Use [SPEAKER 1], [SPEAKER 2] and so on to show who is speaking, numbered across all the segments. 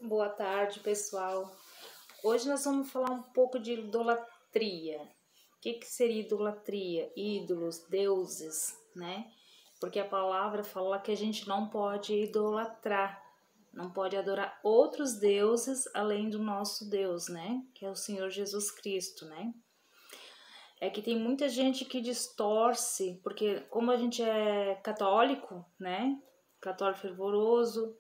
[SPEAKER 1] Boa tarde, pessoal. Hoje nós vamos falar um pouco de idolatria. O que seria idolatria? Ídolos, deuses, né? Porque a palavra fala que a gente não pode idolatrar, não pode adorar outros deuses além do nosso Deus, né? Que é o Senhor Jesus Cristo, né? É que tem muita gente que distorce, porque como a gente é católico, né? Católico fervoroso,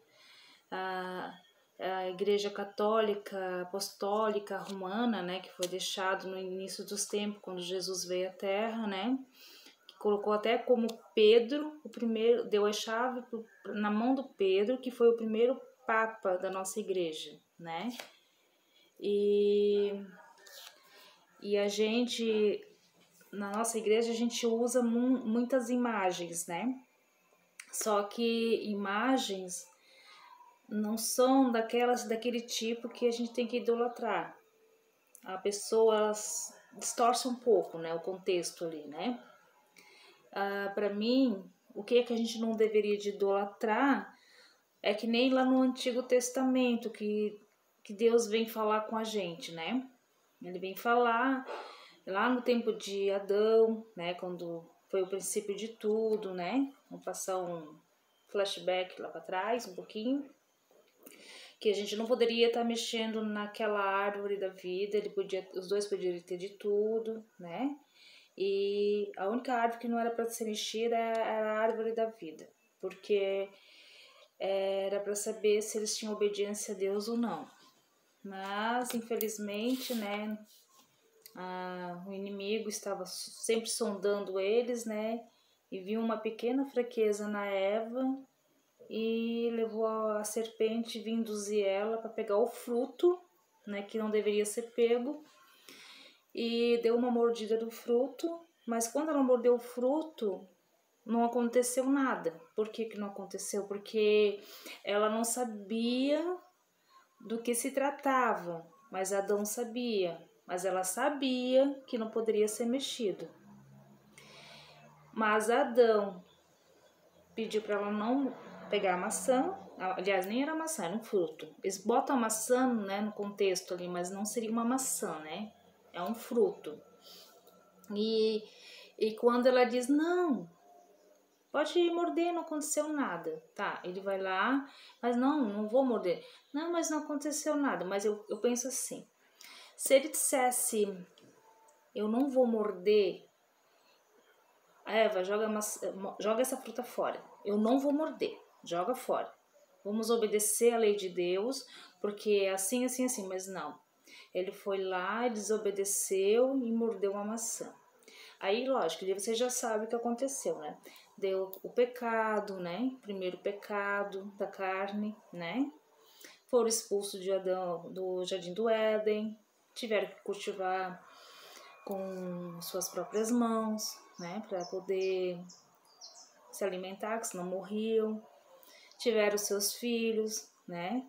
[SPEAKER 1] a Igreja Católica Apostólica Romana, né, que foi deixado no início dos tempos, quando Jesus veio à Terra, né, que colocou até como Pedro, o primeiro, deu a chave na mão do Pedro, que foi o primeiro Papa da nossa Igreja, né, e a gente, na nossa Igreja, a gente usa muitas imagens, né, só que imagens não são daquele tipo que a gente tem que idolatrar. A pessoa distorce um pouco, né, o contexto ali, né? Para mim, o que é que a gente não deveria de idolatrar é que nem lá no Antigo Testamento que Deus vem falar com a gente, né? Ele vem falar lá no tempo de Adão, né, quando foi o princípio de tudo, né? Vamos passar um flashback lá para trás, um pouquinho, que a gente não poderia estar mexendo naquela árvore da vida, os dois poderiam ter de tudo, né? E a única árvore que não era para ser mexida era a árvore da vida, porque era para saber se eles tinham obediência a Deus ou não. Mas, infelizmente, né, o inimigo estava sempre sondando eles, né, e viu uma pequena fraqueza na Eva e levou a serpente, vir induzir ela para pegar o fruto, né, que não deveria ser pego, e deu uma mordida do fruto, mas quando ela mordeu o fruto, não aconteceu nada. Por que não aconteceu? Porque ela não sabia do que se tratava, mas Adão sabia, mas ela sabia que não poderia ser mexido. Mas Adão pediu para ela não pegar a maçã, aliás, nem era maçã, era um fruto. Eles botam a maçã, né, no contexto ali, mas não seria uma maçã, né? É um fruto. E quando ela diz, não, pode morder, não aconteceu nada. Tá, ele vai lá, mas não vou morder. Não, mas não aconteceu nada. Mas eu penso assim, se ele dissesse, eu não vou morder, Eva, joga essa fruta fora. Eu não vou morder, joga fora. Vamos obedecer a lei de Deus, porque é assim, assim, assim. Mas não. Ele foi lá, desobedeceu e mordeu uma maçã. Aí, lógico, você já sabe o que aconteceu, né? Deu o pecado, né? Primeiro pecado da carne, né? Foram expulsos de Adão do Jardim do Éden, tiveram que cultivar com suas próprias mãos, né? Para poder se alimentar, que senão morriam. Tiveram seus filhos, né?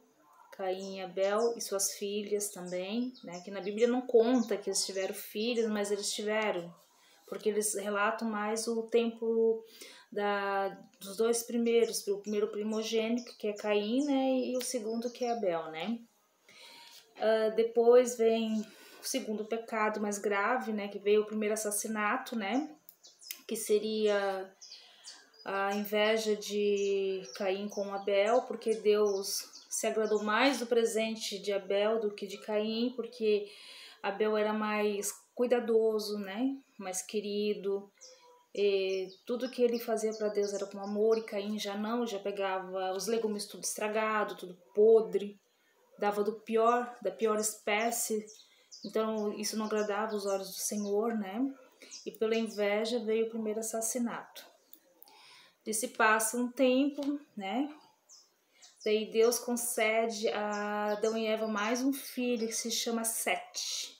[SPEAKER 1] Caim e Abel e suas filhas também, né? Que na Bíblia não conta que eles tiveram filhos, mas eles tiveram, porque eles relatam mais o tempo dos dois primeiros, o primeiro primogênito, que é Caim, né? E o segundo, que é Abel, né? Depois vem o segundo pecado mais grave, né? Que veio o primeiro assassinato, né? Que seria a inveja de Caim com Abel, porque Deus se agradou mais do presente de Abel do que de Caim, porque Abel era mais cuidadoso, né? Mais querido. E tudo que ele fazia para Deus era com amor, e Caim já não, já pegava os legumes tudo estragado, tudo podre, dava da pior espécie. Então isso não agradava os olhos do Senhor, né? E pela inveja veio o primeiro assassinato. E se passa um tempo, né? Daí Deus concede a Adão e Eva mais um filho que se chama Sete.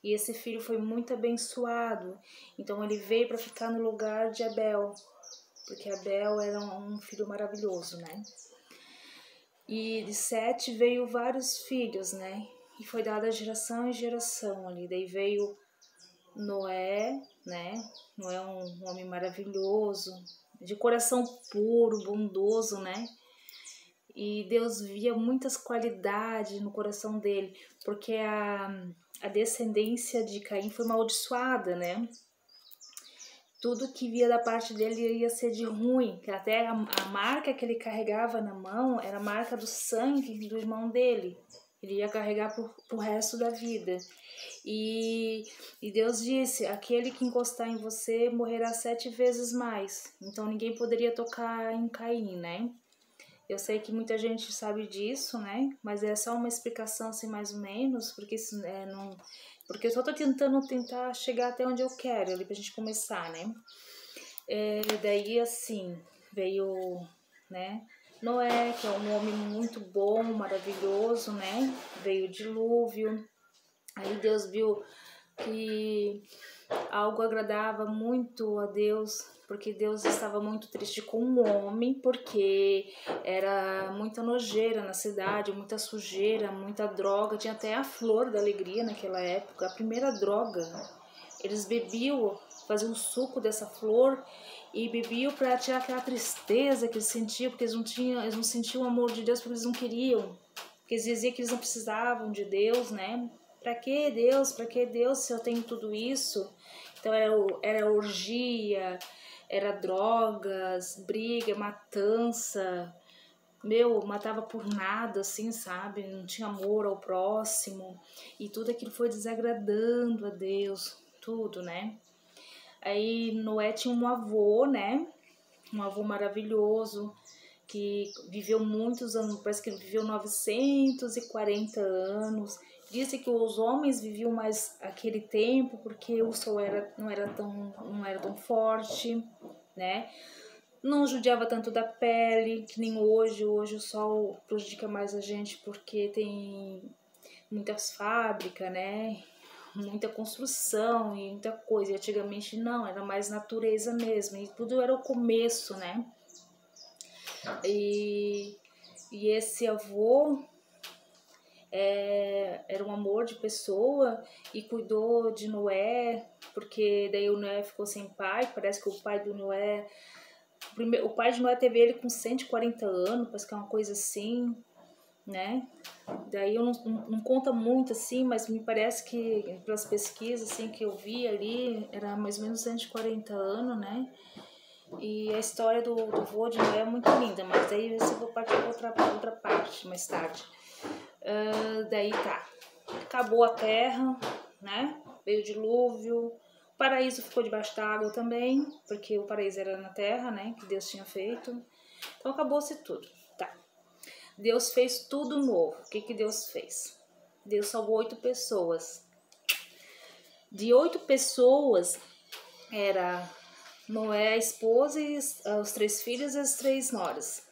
[SPEAKER 1] E esse filho foi muito abençoado. Então ele veio para ficar no lugar de Abel, porque Abel era um filho maravilhoso, né? E de Sete veio vários filhos, né? E foi dada geração em geração ali. Daí veio Noé, né? Noé é um homem maravilhoso, de coração puro, bondoso, né? E Deus via muitas qualidades no coração dele, porque a descendência de Caim foi amaldiçoada, né? Tudo que via da parte dele ia ser de ruim, que até a marca que ele carregava na mão era a marca do sangue do irmão dele. Ele ia carregar pro resto da vida. E Deus disse, aquele que encostar em você morrerá 7 vezes mais. Então ninguém poderia tocar em Caim, né? Eu sei que muita gente sabe disso, né? Mas é só uma explicação assim mais ou menos, porque isso não, porque eu só tô tentar chegar até onde eu quero ali pra gente começar, né? Daí assim veio, né? Noé, que é um homem muito bom, maravilhoso, né? Veio o dilúvio. Aí Deus viu que algo agradava muito a Deus, porque Deus estava muito triste com o homem, porque era muita nojeira na cidade, muita sujeira, muita droga, tinha até a flor da alegria naquela época, a primeira droga. Eles bebiam, faziam um suco dessa flor e bebiam para tirar aquela tristeza que eles sentiam, porque eles não sentiam o amor de Deus, porque eles não queriam, porque eles diziam que eles não precisavam de Deus, né? Pra que Deus? Pra que Deus se eu tenho tudo isso? Então era orgia, era drogas, briga, matança. Matava por nada, assim, sabe? Não tinha amor ao próximo. E tudo aquilo foi desagradando a Deus, tudo, né? Aí Noé tinha um avô, né? Um avô maravilhoso, que viveu muitos anos, parece que ele viveu 940 anos. Dizem que os homens viviam mais aquele tempo porque o sol não era tão forte, né? Não judiava tanto da pele, que nem hoje. Hoje o sol prejudica mais a gente porque tem muitas fábricas, né? Muita construção e muita coisa. E antigamente não, era mais natureza mesmo. E tudo era o começo, né? E esse avô era um amor de pessoa e cuidou de Noé, porque daí o Noé ficou sem pai. Parece que o pai do Noé... O pai de Noé teve ele com 140 anos, parece que é uma coisa assim, né? Daí eu não conta muito assim, mas me parece que pelas pesquisas assim, que eu vi ali, era mais ou menos 140 anos, né? E a história do vô de Noé é muito linda, mas daí eu vou partir para outra parte mais tarde. Daí tá, acabou a terra, né? Veio o dilúvio, o paraíso ficou debaixo d'água também, porque o paraíso era na terra, né? Que Deus tinha feito. Então acabou-se tudo, tá? Deus fez tudo novo. O que Deus fez? Deus salvou 8 pessoas. De 8 pessoas, era Noé, a esposa, e os 3 filhos e as 3 noras.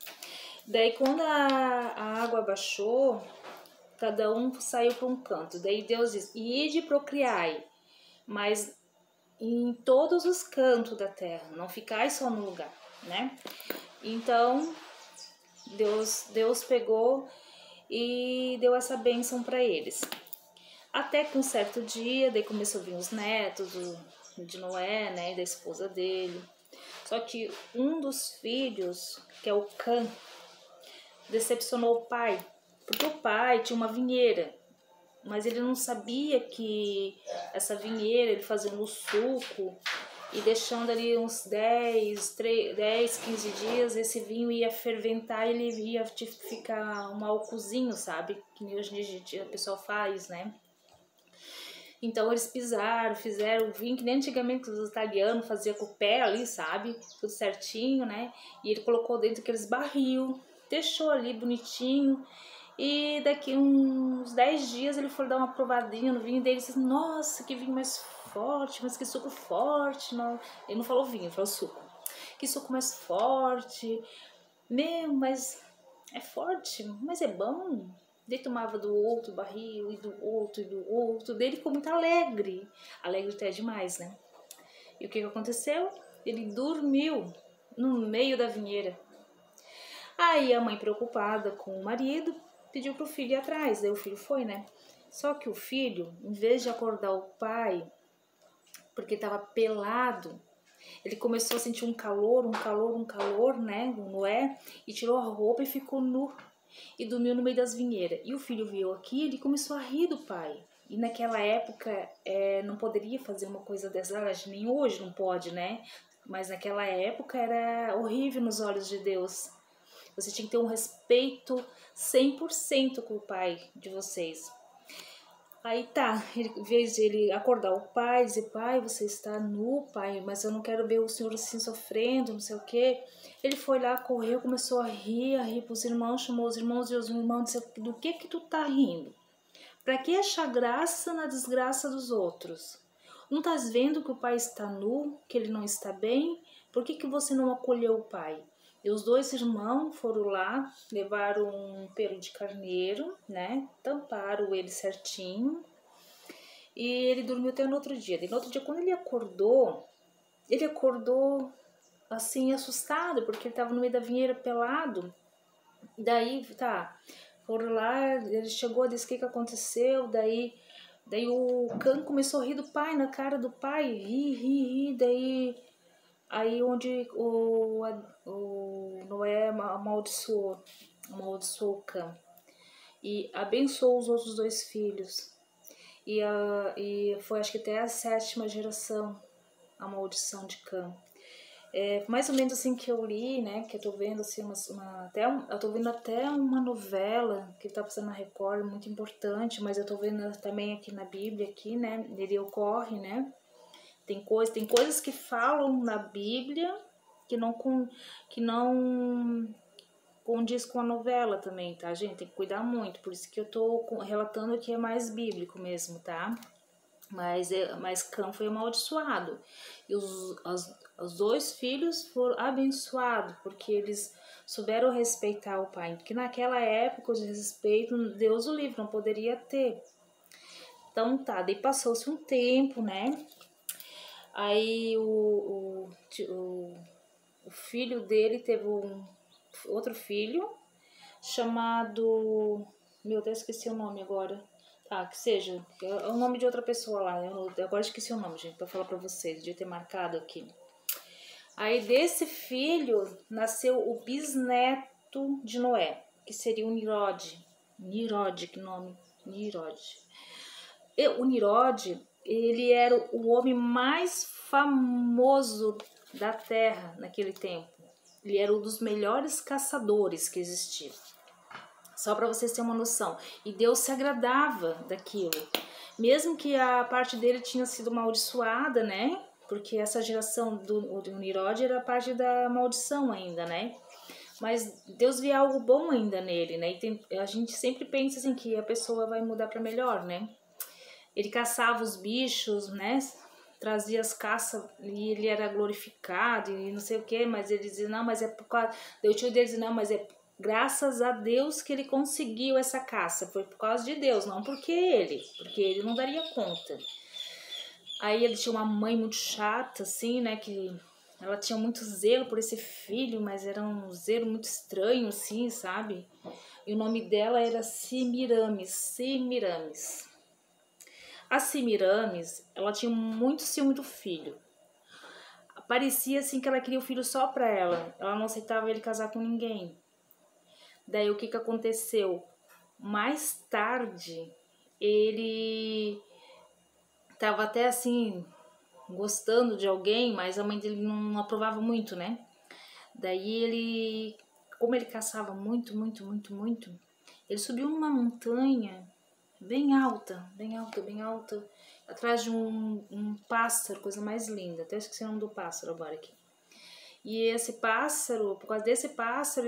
[SPEAKER 1] Daí quando a água baixou, cada um saiu para um canto. Daí Deus diz, ide procriai, mas em todos os cantos da terra, não ficai só no lugar, né? Então, Deus pegou e deu essa bênção para eles. Até que um certo dia, daí começou a vir os netos de Noé, né, e da esposa dele. Só que um dos filhos, que é o Cã, decepcionou o pai, porque o pai tinha uma vinheira, mas ele não sabia que essa vinheira, ele fazendo o suco e deixando ali uns 10, 15 dias, esse vinho ia ferventar e ele ia ficar um álcoolzinho, sabe? Que hoje em dia o pessoal faz, né? Então eles fizeram o vinho que nem antigamente os italianos faziam com o pé ali, sabe? Tudo certinho, né? E ele colocou dentro daqueles barril, deixou ali bonitinho. E daqui uns 10 dias ele foi dar uma provadinha no vinho dele e disse, nossa, que vinho mais forte, mas que suco forte. Não. Ele não falou vinho, ele falou suco. Que suco mais forte. Mas é forte, mas é bom. Ele tomava do outro barril, e do outro, e do outro. Dele ficou muito alegre. Alegre até demais, né? E o que aconteceu? Ele dormiu no meio da vinheira. Aí a mãe, preocupada com o marido, pediu pro filho ir atrás. Daí o filho foi, né? Só que o filho, em vez de acordar o pai, porque estava pelado, ele começou a sentir um calor, né? O Noé, e tirou a roupa e ficou nu. e dormiu no meio das vinheiras. E o filho viu aquilo e começou a rir do pai. E naquela época não poderia fazer uma coisa dessa, nem hoje não pode, né? Mas naquela época era horrível nos olhos de Deus. Você tinha que ter um respeito 100% com o pai de vocês. Aí tá, em vez de ele acordar o pai, dizer, pai, você está nu, pai, mas eu não quero ver o senhor assim sofrendo, não sei o quê. Ele foi lá, correu, começou a rir pros irmãos, chamou os irmãos e os irmãos disseram, do que tu tá rindo? Pra que achar graça na desgraça dos outros? Não estás vendo que o pai está nu, que ele não está bem? Por que você não acolheu o pai? E os dois irmãos foram lá, levaram um pelo de carneiro, né? Tamparam ele certinho. E ele dormiu até no outro dia. E no outro dia, quando ele acordou assim, assustado, porque ele estava no meio da vinheira pelado. Daí, tá, foram lá, ele chegou, disse o que aconteceu, daí o cão começou a rir do pai, na cara do pai, ri, daí aí onde o Noé amaldiçoou o cão e abençoou os outros dois filhos e foi acho que até a 7ª geração a maldição de Cã. Mais ou menos assim que eu li, né, que eu tô vendo assim eu tô vendo até uma novela que tá passando na Record, muito importante, mas eu tô vendo também aqui na Bíblia aqui, né, ele ocorre, né? Tem coisas que falam na Bíblia que não condiz com a novela também, tá, gente? Tem que cuidar muito, por isso que eu tô relatando que é mais bíblico mesmo, tá? Mas Cã foi amaldiçoado. E os dois filhos foram abençoados, porque eles souberam respeitar o pai. Porque naquela época, o respeito, Deus o livre, não poderia ter. Então tá, daí passou-se um tempo, né? Aí o filho dele teve outro filho chamado... Meu Deus, esqueci o nome agora. Ah, que seja, é o nome de outra pessoa lá. Eu agora esqueci o nome, gente, pra falar pra vocês. Devia ter marcado aqui. Aí desse filho nasceu o bisneto de Noé, que seria o Nirode. Nirode, que nome? Nirode. O Nirode, ele era o homem mais famoso da terra naquele tempo. Ele era um dos melhores caçadores que existia. Só para vocês terem uma noção. E Deus se agradava daquilo. Mesmo que a parte dele tinha sido amaldiçoada, né? Porque essa geração do Nirod era parte da maldição ainda, né? Mas Deus via algo bom ainda nele, né? E a gente sempre pensa assim que a pessoa vai mudar para melhor, né? Ele caçava os bichos, né? Trazia as caças e ele era glorificado e não sei o que, mas ele dizia, não, mas é por causa... O tio dele dizia, não, mas é graças a Deus que ele conseguiu essa caça, foi por causa de Deus, não porque ele não daria conta. Aí ele tinha uma mãe muito chata, assim, né, que ela tinha muito zelo por esse filho, mas era um zelo muito estranho, assim, sabe? E o nome dela era Semiramis. A Semiramis, ela tinha muito ciúme do filho. Parecia assim que ela queria o filho só pra ela. Ela não aceitava ele casar com ninguém. Daí o que aconteceu? Mais tarde, ele tava até assim, gostando de alguém, mas a mãe dele não aprovava muito, né? Daí ele, como ele caçava muito, ele subiu numa montanha bem alta, atrás de um pássaro, coisa mais linda. Até esqueci o nome do pássaro agora aqui. E esse pássaro, por causa desse pássaro,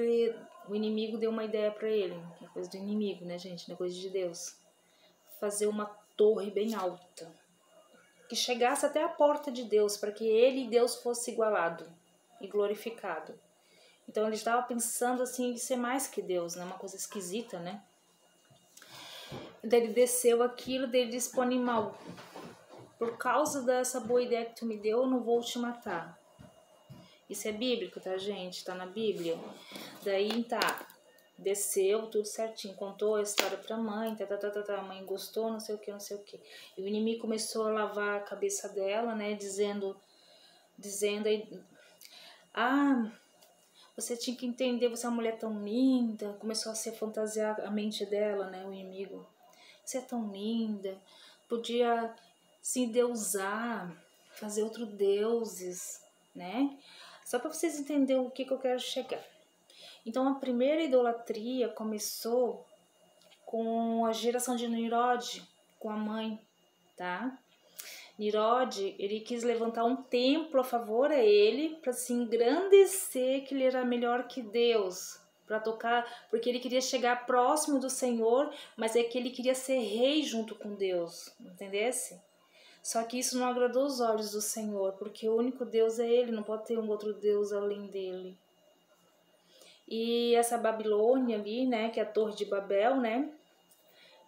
[SPEAKER 1] o inimigo deu uma ideia para ele. Que é coisa do inimigo, né, gente? Não é coisa de Deus. Fazer uma torre bem alta, que chegasse até a porta de Deus, para que ele e Deus fosse igualado e glorificado. Então ele estava pensando assim em ser mais que Deus, né? Uma coisa esquisita, né? Daí ele desceu aquilo, daí ele disse pro animal: por causa dessa boa ideia que tu me deu, eu não vou te matar. Isso é bíblico, tá, gente? Tá na Bíblia. Daí, tá, desceu tudo certinho, contou a história pra mãe, a mãe gostou, não sei o que. E o inimigo começou a lavar a cabeça dela, né, dizendo aí, você tinha que entender, você é uma mulher tão linda. Começou a se fantasiar a mente dela, né, o inimigo. Você é tão linda, podia se endeusar, fazer outros deuses, né? Só para vocês entenderem o que eu quero chegar. Então a primeira idolatria começou com a geração de Nimrod, com a mãe, tá? Nimrod, ele quis levantar um templo a favor a ele, para se engrandecer que ele era melhor que Deus, para tocar, porque ele queria chegar próximo do Senhor, mas é que ele queria ser rei junto com Deus, entendesse? Só que isso não agradou os olhos do Senhor, porque o único Deus é ele, não pode ter um outro Deus além dele. E essa Babilônia ali, né, que é a Torre de Babel, né,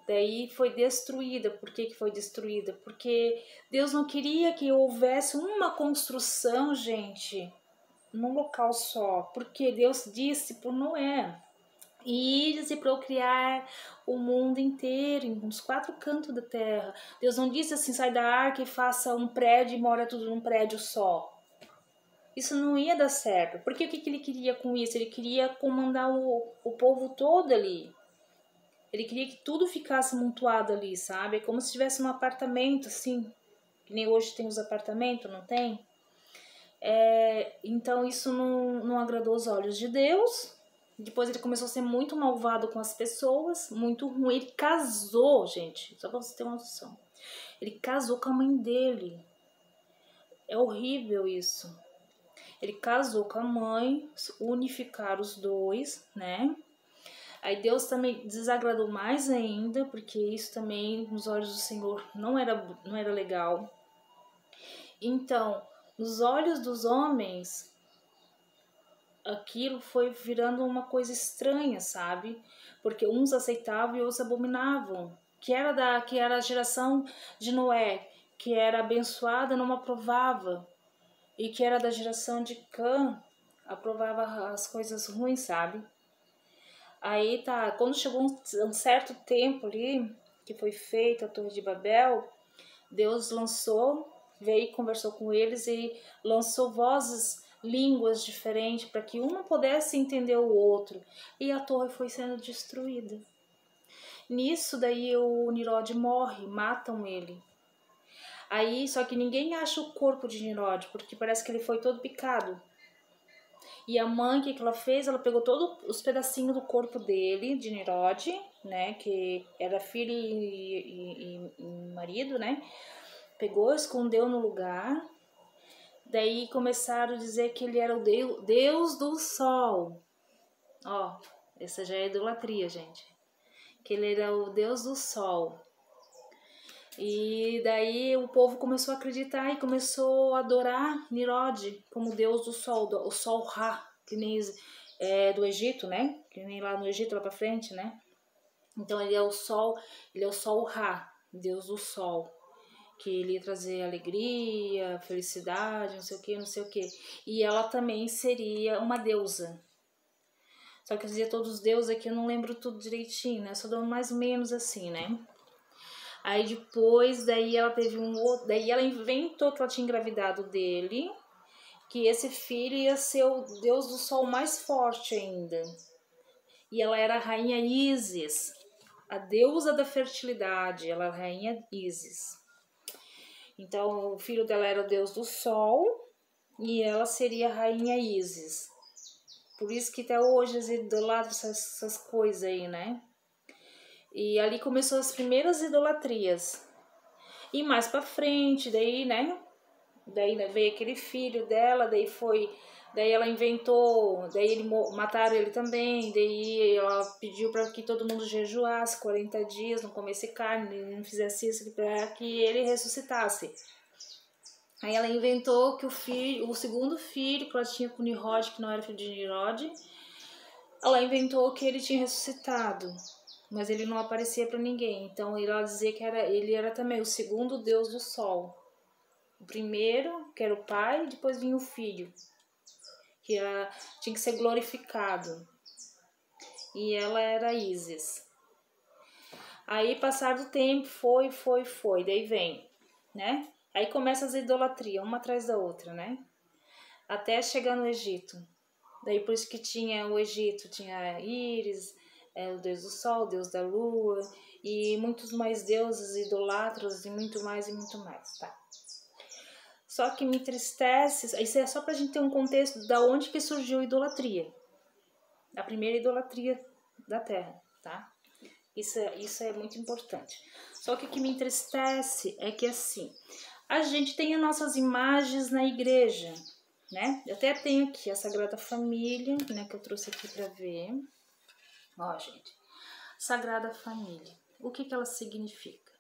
[SPEAKER 1] daí foi destruída. Por que foi destruída? Porque Deus não queria que houvesse uma construção, gente, num local só. Porque Deus disse por Noé: ires e procriar o mundo inteiro, nos 4 cantos da terra. Deus não disse assim: sai da arca e faça um prédio e mora tudo num prédio só. Isso não ia dar certo. Porque o que ele queria com isso? Ele queria comandar o povo todo ali. Ele queria que tudo ficasse amontoado ali, sabe? É como se tivesse um apartamento, assim. Que nem hoje tem os apartamentos, não tem? Então isso não agradou os olhos de Deus. Depois ele começou a ser muito malvado com as pessoas, muito ruim. Ele casou, gente, só pra você ter uma noção. Ele casou com a mãe dele. É horrível isso. Ele casou com a mãe, unificaram os dois, né? Aí Deus também desagradou mais ainda, porque isso também, nos olhos do Senhor, não era legal. Então, nos olhos dos homens, aquilo foi virando uma coisa estranha, sabe? Porque uns aceitavam e outros abominavam. Que era a geração de Noé, que era abençoada, não aprovava. E que era da geração de Cã, aprovava as coisas ruins, sabe? Aí tá, quando chegou um certo tempo ali, que foi feita a Torre de Babel, Deus veio e conversou com eles e lançou vozes, línguas diferentes, para que uma pudesse entender o outro. E a torre foi sendo destruída. Nisso daí o Nimrod morre, matam ele. Aí, só que ninguém acha o corpo de Nimrod, porque parece que ele foi todo picado. E a mãe, o que ela fez? Ela pegou todos os pedacinhos do corpo dele, de Nimrod, né? Que era filho e marido, né? Pegou, escondeu no lugar. Daí começaram a dizer que ele era o Deus do Sol. Ó, essa já é idolatria, gente. Que ele era o Deus do Sol. E daí o povo começou a acreditar e começou a adorar Nimrod como Deus do Sol, o Sol Ra, que nem do Egito, né? Que nem lá no Egito, lá pra frente, né? Então ele é o Sol Ra, Deus do Sol. Que ele ia trazer alegria, felicidade, não sei o que, não sei o que. E ela também seria uma deusa. Só que eu dizia todos os deuses aqui, eu não lembro tudo direitinho, né? Só dando mais ou menos assim, né? Aí depois, daí ela teve um outro, daí ela inventou que ela tinha engravidado dele, que esse filho ia ser o deus do sol mais forte ainda. E ela era a rainha Ísis, a deusa da fertilidade, ela era a rainha Ísis. Então o filho dela era o deus do sol e ela seria a rainha Ísis. Por isso que até hoje eles idolatram essas coisas aí, né? E ali começou as primeiras idolatrias. E mais pra frente, daí, né? Daí veio aquele filho dela, daí ela inventou, daí mataram ele também, daí ela pediu para que todo mundo jejuasse 40 dias, não comesse carne, não fizesse isso, para que ele ressuscitasse. Aí ela inventou que o segundo filho que ela tinha com Nimrod, que não era filho de Nimrod, ela inventou que ele tinha ressuscitado. Mas ele não aparecia para ninguém. Então ela dizia que ele era também o segundo deus do sol. O primeiro, que era o pai, depois vinha o filho, que tinha que ser glorificado. E ela era Ísis. Aí, passado o tempo, foi. Daí vem, né? Aí começa as idolatrias, uma atrás da outra, né? Até chegar no Egito. Daí por isso que tinha o Egito, tinha Íris, o deus do sol, o deus da lua, e muitos mais deuses idolatras, e muito mais, tá? Só que me entristece, isso é só pra gente ter um contexto da onde que surgiu a idolatria. A primeira idolatria da Terra, tá? Isso é muito importante. Só que o que me entristece é que assim, a gente tem as nossas imagens na igreja, né? Eu até tenho aqui a Sagrada Família, né, que eu trouxe aqui para ver. Ó, gente, Sagrada Família. O que ela significa?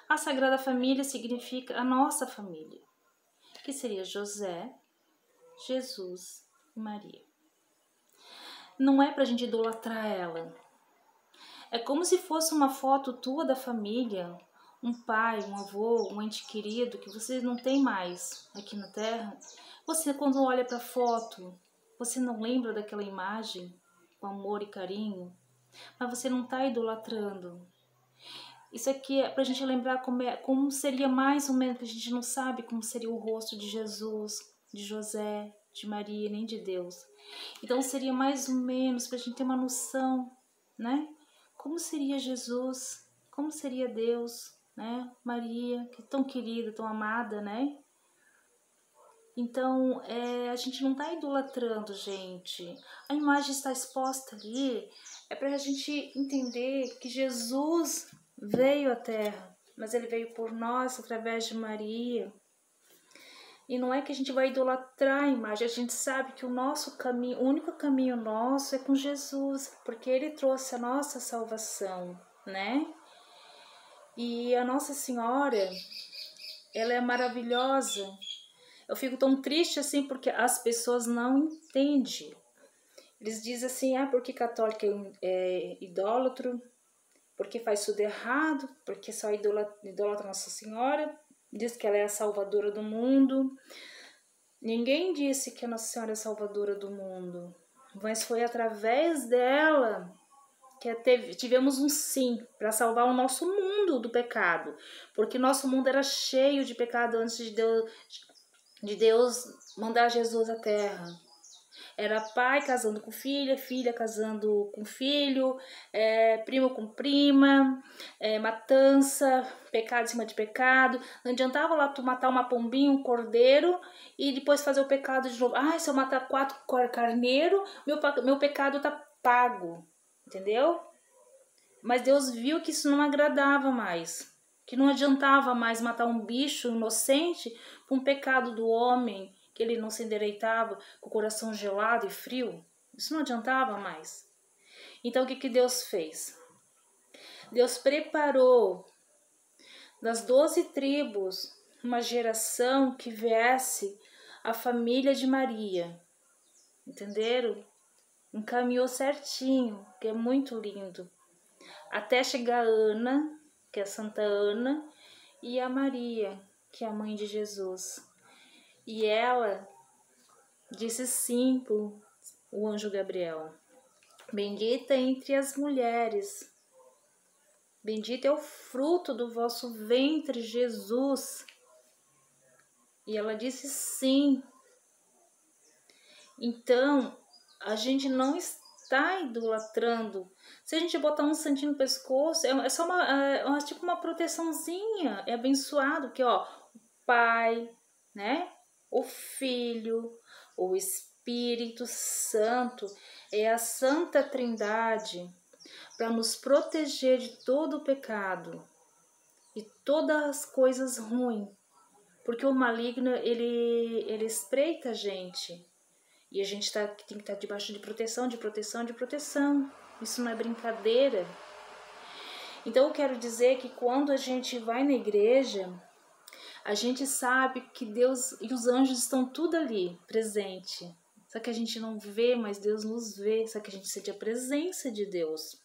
[SPEAKER 1] A Sagrada Família significa a nossa família, que seria José, Jesus e Maria. Não é pra gente idolatrar ela. É como se fosse uma foto tua da família, um pai, um avô, um ente querido que você não tem mais aqui na Terra. Você, quando olha para a foto, você não lembra daquela imagem com amor e carinho, mas você não está idolatrando. Isso aqui é para a gente lembrar como seria mais ou menos, que a gente não sabe como seria o rosto de Jesus, de José, de Maria, nem de Deus. Então seria mais ou menos para a gente ter uma noção, né? Como seria Jesus? Como seria Deus, né? Maria, que é tão querida, tão amada, né? Então, a gente não está idolatrando, gente. A imagem está exposta ali, é para a gente entender que Jesus veio à Terra, mas ele veio por nós através de Maria. E não é que a gente vai idolatrar a imagem, a gente sabe que o nosso caminho, o único caminho nosso é com Jesus, porque ele trouxe a nossa salvação, né? E a Nossa Senhora, ela é maravilhosa. Eu fico tão triste assim porque as pessoas não entendem. Eles dizem assim, porque católico é idólatro, porque faz tudo errado, porque só idolatra Nossa Senhora, diz que ela é a salvadora do mundo. Ninguém disse que a Nossa Senhora é a salvadora do mundo, mas foi através dela que tivemos um sim para salvar o nosso mundo do pecado, porque nosso mundo era cheio de pecado antes de Deus mandar Jesus à Terra. Era pai casando com filha, filha casando com filho, primo com prima, matança, pecado em cima de pecado. Não adiantava lá tu matar uma pombinha, um cordeiro e depois fazer o pecado de novo. Se eu matar 4 carneiros, meu pecado tá pago, entendeu? Mas Deus viu que isso não agradava mais, que não adiantava mais matar um bicho inocente por um pecado do homem, que ele não se endireitava, com o coração gelado e frio. Isso não adiantava mais. Então o que Deus fez? Deus preparou das 12 tribos uma geração que viesse a família de Maria. Entenderam? Encaminhou certinho, que é muito lindo. Até chegar a Ana, que é Santa Ana, e a Maria, que é a mãe de Jesus. E ela disse sim para o anjo Gabriel: bendita entre as mulheres, bendito é o fruto do vosso ventre, Jesus. E ela disse sim. Então, a gente não está idolatrando. Se a gente botar um santinho no pescoço, é só tipo uma proteçãozinha, é abençoado, porque o Pai, né? O Filho, o Espírito Santo, é a Santa Trindade para nos proteger de todo o pecado e todas as coisas ruins, porque o maligno ele espreita a gente. E a gente tem que estar debaixo de proteção, de proteção, de proteção. Isso não é brincadeira. Então eu quero dizer que quando a gente vai na igreja, a gente sabe que Deus e os anjos estão tudo ali, presente. Só que a gente não vê, mas Deus nos vê. Só que a gente sente a presença de Deus.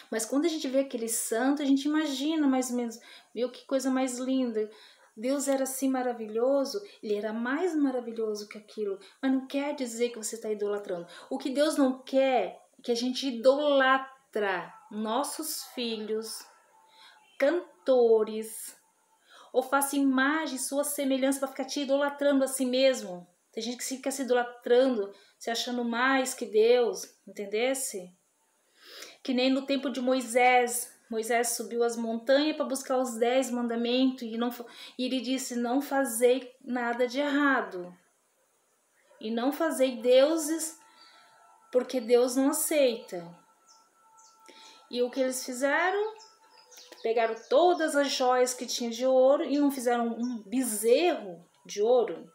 [SPEAKER 1] Mas quando a gente vê aquele santo, a gente imagina mais ou menos, viu que coisa mais linda. Deus era assim maravilhoso, ele era mais maravilhoso que aquilo, mas não quer dizer que você está idolatrando. O que Deus não quer é que a gente idolatra nossos filhos, cantores, ou faça imagem, sua semelhança para ficar te idolatrando a si mesmo. Tem gente que fica se idolatrando, se achando mais que Deus, entendesse? Que nem no tempo de Moisés. Moisés subiu as montanhas para buscar os 10 mandamentos e ele disse, não fazei nada de errado. E não fazei deuses, porque Deus não aceita. E o que eles fizeram? Pegaram todas as joias que tinha de ouro e não fizeram um bezerro de ouro.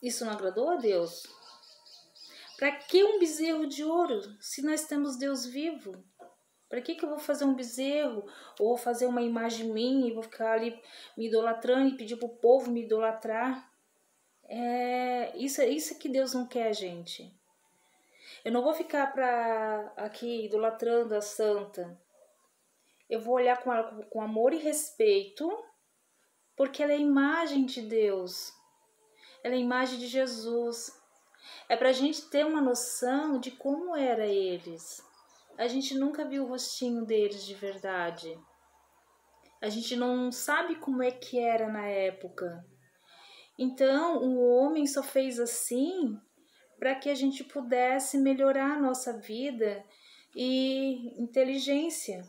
[SPEAKER 1] Isso não agradou a Deus? Para que um bezerro de ouro se nós temos Deus vivo? Para que eu vou fazer um bezerro ou vou fazer uma imagem minha e vou ficar ali me idolatrando e pedir para o povo me idolatrar? Isso que Deus não quer, gente. Eu não vou ficar aqui idolatrando a santa. Eu vou olhar com ela com amor e respeito, porque ela é a imagem de Deus. Ela é a imagem de Jesus. É pra gente ter uma noção de como era eles. A gente nunca viu o rostinho deles de verdade. A gente não sabe como é que era na época. Então, o homem só fez assim para que a gente pudesse melhorar a nossa vida e inteligência.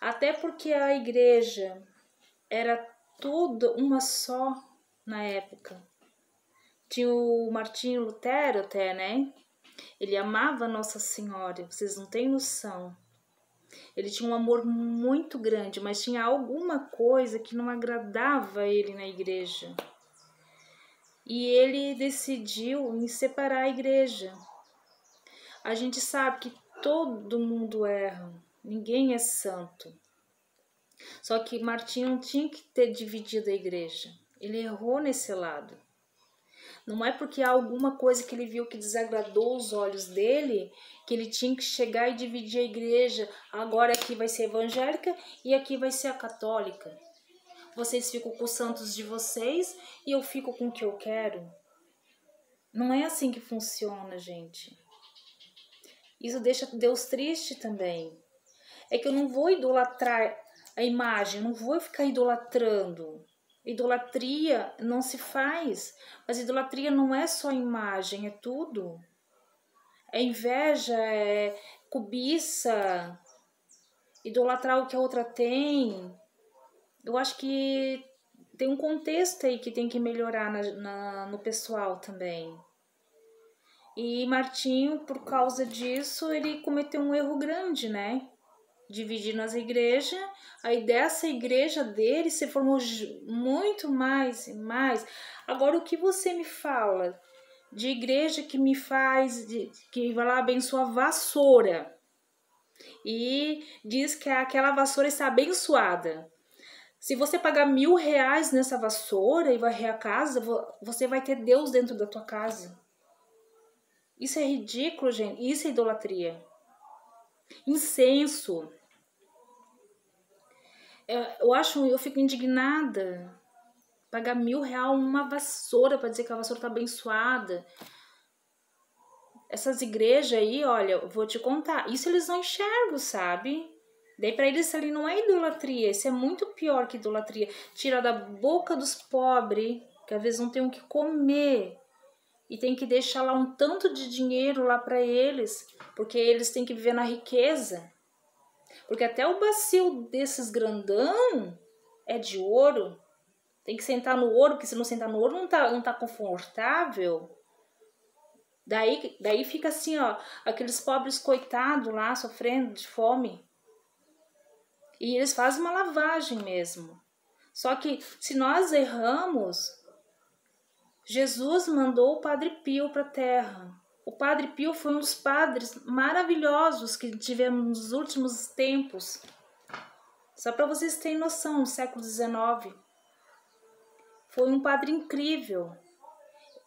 [SPEAKER 1] Até porque a igreja era tudo uma só na época. Tinha o Martinho Lutero até, né? Ele amava Nossa Senhora, vocês não têm noção. Ele tinha um amor muito grande, mas tinha alguma coisa que não agradava a ele na igreja. E ele decidiu em separar a igreja. A gente sabe que todo mundo erra, ninguém é santo. Só que Martinho não tinha que ter dividido a igreja. Ele errou nesse lado. Não é porque há alguma coisa que ele viu que desagradou os olhos dele, que ele tinha que chegar e dividir a igreja. Agora aqui vai ser evangélica e aqui vai ser a católica. Vocês ficam com os santos de vocês e eu fico com o que eu quero. Não é assim que funciona, gente. Isso deixa Deus triste também. É que eu não vou idolatrar a imagem, eu não vou ficar idolatrando. Idolatria não se faz, mas idolatria não é só imagem, é tudo. É inveja, é cobiça, idolatrar o que a outra tem. Eu acho que tem um contexto aí que tem que melhorar no pessoal também. E Martinho, por causa disso, ele cometeu um erro grande, né? Dividindo as igrejas, aí dessa igreja dele se formou muito mais e mais. Agora, o que você me fala de igreja que me faz, que vai lá abençoar a vassoura e diz que aquela vassoura está abençoada. Se você pagar R$1.000 nessa vassoura e varrer a casa, você vai ter Deus dentro da tua casa. Isso é ridículo, gente. Isso é idolatria. Incenso. Eu fico indignada. Pagar R$1.000 uma vassoura para dizer que a vassoura tá abençoada. Essas igrejas aí, olha, eu vou te contar. Isso eles não enxergam, sabe? Daí para eles ali não é idolatria. Isso é muito pior que idolatria. Tirar da boca dos pobres, que às vezes não tem o que comer. E tem que deixar lá um tanto de dinheiro lá para eles. Porque eles têm que viver na riqueza. Porque até o bacio desses grandão é de ouro. Tem que sentar no ouro, porque se não sentar no ouro não tá confortável. Daí fica assim, ó, aqueles pobres coitados lá sofrendo de fome. E eles fazem uma lavagem mesmo. Só que se nós erramos, Jesus mandou o Padre Pio para a terra. O Padre Pio foi um dos padres maravilhosos que tivemos nos últimos tempos. Só para vocês terem noção, no século XIX. Foi um padre incrível.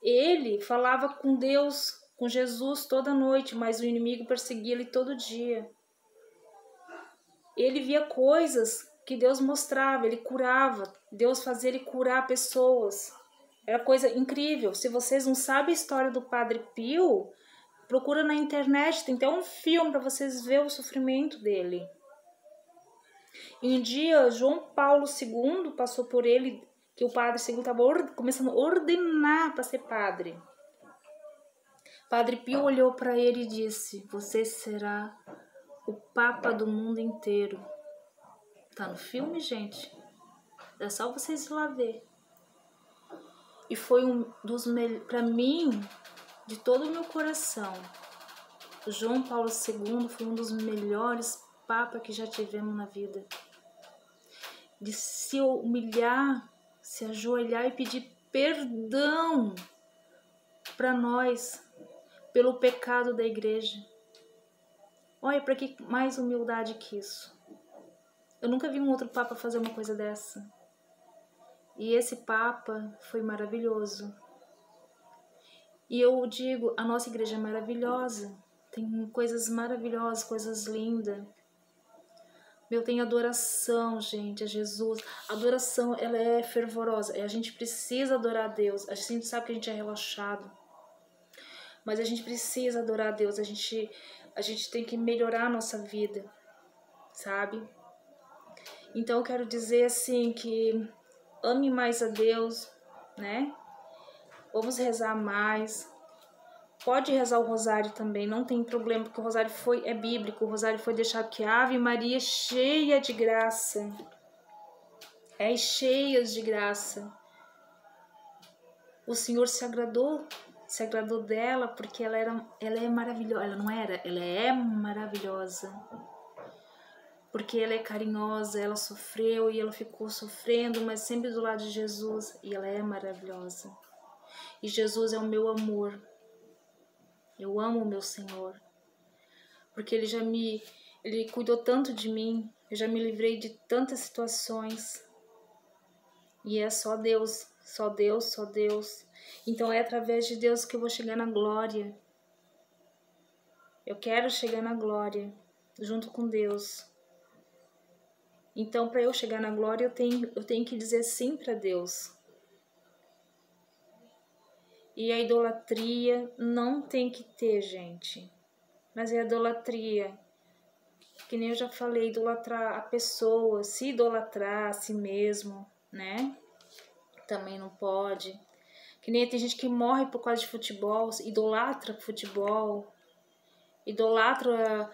[SPEAKER 1] Ele falava com Deus, com Jesus toda noite, mas o inimigo perseguia ele todo dia. Ele via coisas que Deus mostrava, ele curava. Deus fazia ele curar pessoas. Era coisa incrível. Se vocês não sabem a história do Padre Pio, procura na internet, tem até um filme para vocês verem o sofrimento dele. E um dia, João Paulo II passou por ele, que o padre segundo estava começando a ordenar para ser padre. Padre Pio olhou para ele e disse: você será o Papa do mundo inteiro. Tá no filme, gente. É só vocês ir lá ver. E foi um dos melhores, para mim, de todo o meu coração, o João Paulo II foi um dos melhores papas que já tivemos na vida. De se humilhar, se ajoelhar e pedir perdão para nós pelo pecado da igreja. Olha, para que mais humildade que isso? Eu nunca vi um outro papa fazer uma coisa dessa. E esse papa foi maravilhoso. E eu digo, a nossa igreja é maravilhosa. Tem coisas maravilhosas, coisas lindas. Meu, tem adoração, gente, a Jesus. A adoração, ela é fervorosa. A gente precisa adorar a Deus. A gente sabe que a gente é relaxado. Mas a gente precisa adorar a Deus. A gente tem que melhorar a nossa vida, sabe? Então eu quero dizer assim que ame mais a Deus, né? Vamos rezar mais. Pode rezar o rosário também, não tem problema, porque o rosário é bíblico, o rosário foi deixado que Ave Maria cheia de graça. É cheias de graça. O Senhor se agradou dela porque ela é maravilhosa. Ela não era, ela é maravilhosa. Porque ela é carinhosa, ela sofreu e ela ficou sofrendo, mas sempre do lado de Jesus, e ela é maravilhosa. E Jesus é o meu amor. Eu amo o meu Senhor, porque Ele cuidou tanto de mim, eu já me livrei de tantas situações. E é só Deus, só Deus, só Deus. Então é através de Deus que eu vou chegar na glória. Eu quero chegar na glória, junto com Deus. Então, para eu chegar na glória, eu tenho que dizer sim para Deus. E a idolatria não tem que ter, gente. Mas é a idolatria, que nem eu já falei, idolatrar a pessoa, se idolatrar a si mesmo, né? Também não pode. Que nem tem gente que morre por causa de futebol, idolatra futebol, idolatra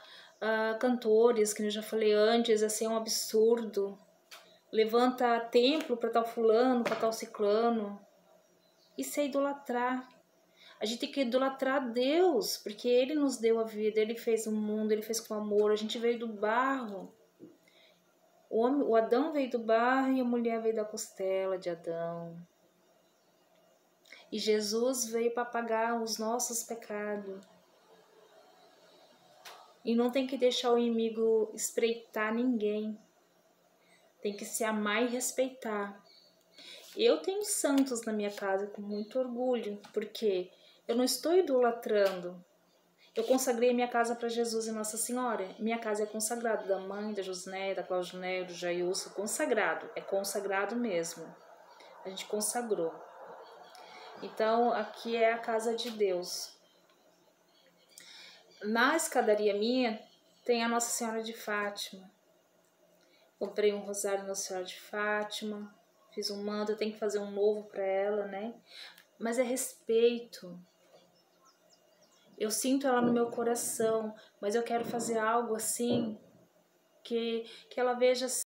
[SPEAKER 1] cantores, que eu já falei antes, assim, é um absurdo. Levanta templo para tal fulano, para tal ciclano. Isso é idolatrar. A gente tem que idolatrar Deus, porque Ele nos deu a vida, Ele fez o mundo, Ele fez com amor, a gente veio do barro. O Adão veio do barro e a mulher veio da costela de Adão. E Jesus veio para pagar os nossos pecados. E não tem que deixar o inimigo espreitar ninguém. Tem que se amar e respeitar. Eu tenho santos na minha casa com muito orgulho, porque eu não estou idolatrando. Eu consagrei minha casa para Jesus e Nossa Senhora. Minha casa é consagrada, da mãe, da Josné, da Claudiné, do Jailson, consagrado. É consagrado mesmo. A gente consagrou. Então, aqui é a casa de Deus. Na escadaria minha, tem a Nossa Senhora de Fátima. Comprei um rosário Nossa Senhora de Fátima. Fiz um manto, eu tenho que fazer um novo para ela, né? Mas é respeito. Eu sinto ela no meu coração, mas eu quero fazer algo assim que ela veja